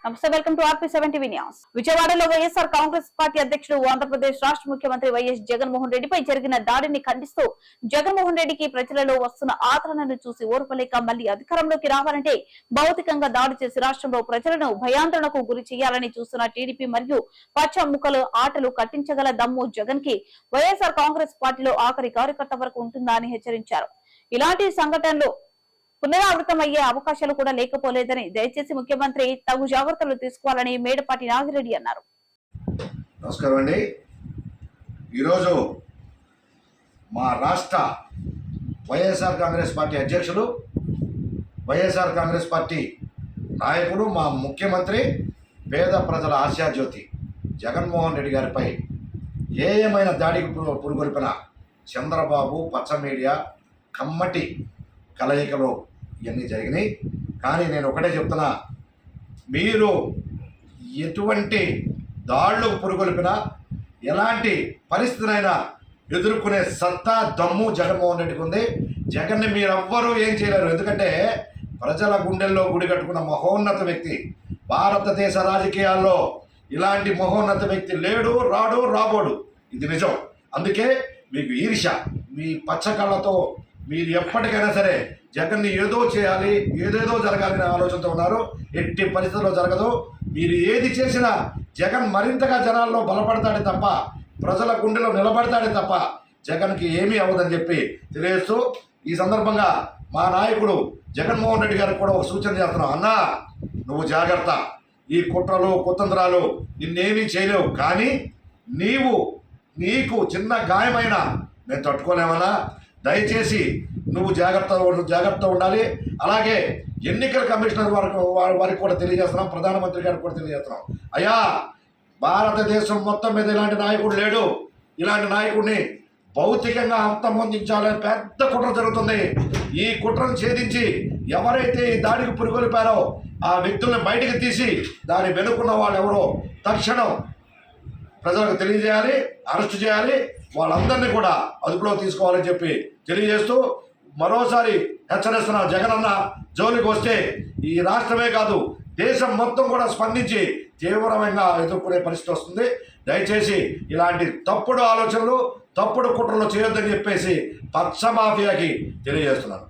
నమస్తే, welcome to RP7 TV news. విజయవాడలో YSR Congress party అధ్యక్షుడు ఆంధ్రప్రదేశ్ రాష్ట్ర ముఖ్యమంత్రి వైఎస్ జగన్మోహన్ రెడ్డిపై జరిగిన దాడిని ఖండిస్తూ జగన్మోహన్ రెడ్డికి ప్రజలలో వస్తున్న ఆదరణను చూసి ఓర్వలేక మళ్లీ అధికారంలోకి రావాలంటే భౌతికంగా దాడి చేసి రాష్ట్రంలో ప్రజలను భయాందోళనకు గురి చేయాలని చూస్తున్న టీడీపీ మరియు పచ్చ ముక్కలు ఆటలు కట్టించగల దమ్ము జగన్ కి వైఎస్ఆర్ కాంగ్రెస్ పార్టీలో ఆఖరి కార్యకర్త వరకు ఉంటుందా అని హెచ్చరించారు. ఇలాంటి సంఘటనలు పునరావృతమయ్యే అవకాశాలు కూడా లేకపోలేదని దయచేసి ముఖ్యమంత్రి తగు జాగ్రత్తలు తీసుకోవాలని మేడపాటి నాగిరెడ్డి అన్నారు. నమస్కారం అండి. ఈరోజు మా రాష్ట్ర వైఎస్ఆర్ కాంగ్రెస్ పార్టీ అధ్యక్షులు, వైఎస్ఆర్ కాంగ్రెస్ పార్టీ నాయకుడు, మా ముఖ్యమంత్రి, పేద ప్రజల ఆశాజ్యోతి జగన్మోహన్ రెడ్డి గారిపై ఏమైన దాడికి పురుగొల్పిన చంద్రబాబు పచ్చ మీడియా కమ్మటి కలయికలో ఇవన్నీ జరిగినాయి. కానీ నేను ఒకటే చెప్తున్నా, మీరు ఎటువంటి దాడులకు పురుగొల్పినా ఎలాంటి పరిస్థితినైనా ఎదుర్కొనే సత్తా దమ్ము జగన్మోహన్ రెడ్డికి ఉంది. జగన్ని మీరెవ్వరూ ఏం చేయలేరు. ఎందుకంటే ప్రజల గుండెల్లో గుడి కట్టుకున్న మహోన్నత వ్యక్తి. భారతదేశ రాజకీయాల్లో ఇలాంటి మహోన్నత వ్యక్తి లేడు, రాడు, రాబోడు. ఇది నిజం. అందుకే మీకు ఈర్ష్య, మీ పచ్చకళ్ళతో మీరు ఎప్పటికైనా సరే జగన్ని ఏదో చేయాలి, ఏదేదో జరగాలనే ఆలోచనతో ఉన్నారు. ఎట్టి పరిస్థితుల్లో జరగదు. మీరు ఏది చేసినా జగన్ మరింతగా జనాల్లో బలపడతాడే తప్ప, ప్రజల గుండెలో నిలబడతాడే తప్ప జగన్కి ఏమీ అవ్వదని చెప్పి తెలియజేస్తూ, ఈ సందర్భంగా మా నాయకుడు జగన్మోహన్ రెడ్డి గారికి కూడా ఒక సూచన చేస్తున్నాం. అన్నా, నువ్వు జాగ్రత్త. ఈ కుట్రలు కుతంత్రాలు నిన్నేమీ చేయలేవు. కానీ నీకు చిన్న గాయమైనా నేను తట్టుకోలేమన్నా. దయచేసి నువ్వు జాగ్రత్త ఉండాలి. అలాగే ఎన్నికల కమిషనర్ వారికి కూడా తెలియజేస్తున్నాం, ప్రధానమంత్రి గారికి కూడా తెలియజేస్తున్నాం. అయ్యా, భారతదేశం మొత్తం మీద ఇలాంటి నాయకుడు లేడు. ఇలాంటి నాయకుడిని భౌతికంగా అంతమొందించాలని పెద్ద కుట్ర జరుగుతుంది. ఈ కుట్రను ఛేదించి ఎవరైతే ఈ దాడికి పురుగొల్పారో ఆ వ్యక్తుల్ని బయటకు తీసి దాని వెనుకున్న వాళ్ళు ఎవరో తక్షణం ప్రజలకు తెలియజేయాలి, అరెస్టు చేయాలి. వాళ్ళందరినీ కూడా అదుపులో తీసుకోవాలని చెప్పి తెలియజేస్తూ మరోసారి హెచ్చరిస్తున్న, జగనన్న జోలికి వస్తే ఈ రాష్ట్రమే కాదు దేశం మొత్తం కూడా స్పందించి తీవ్రమైన ఎదుర్కొనే పరిస్థితి వస్తుంది. దయచేసి ఇలాంటి తప్పుడు ఆలోచనలు, తప్పుడు కుట్రలు చేయొద్దని చెప్పేసి పచ్చ మాఫియాకి తెలియజేస్తున్నాను.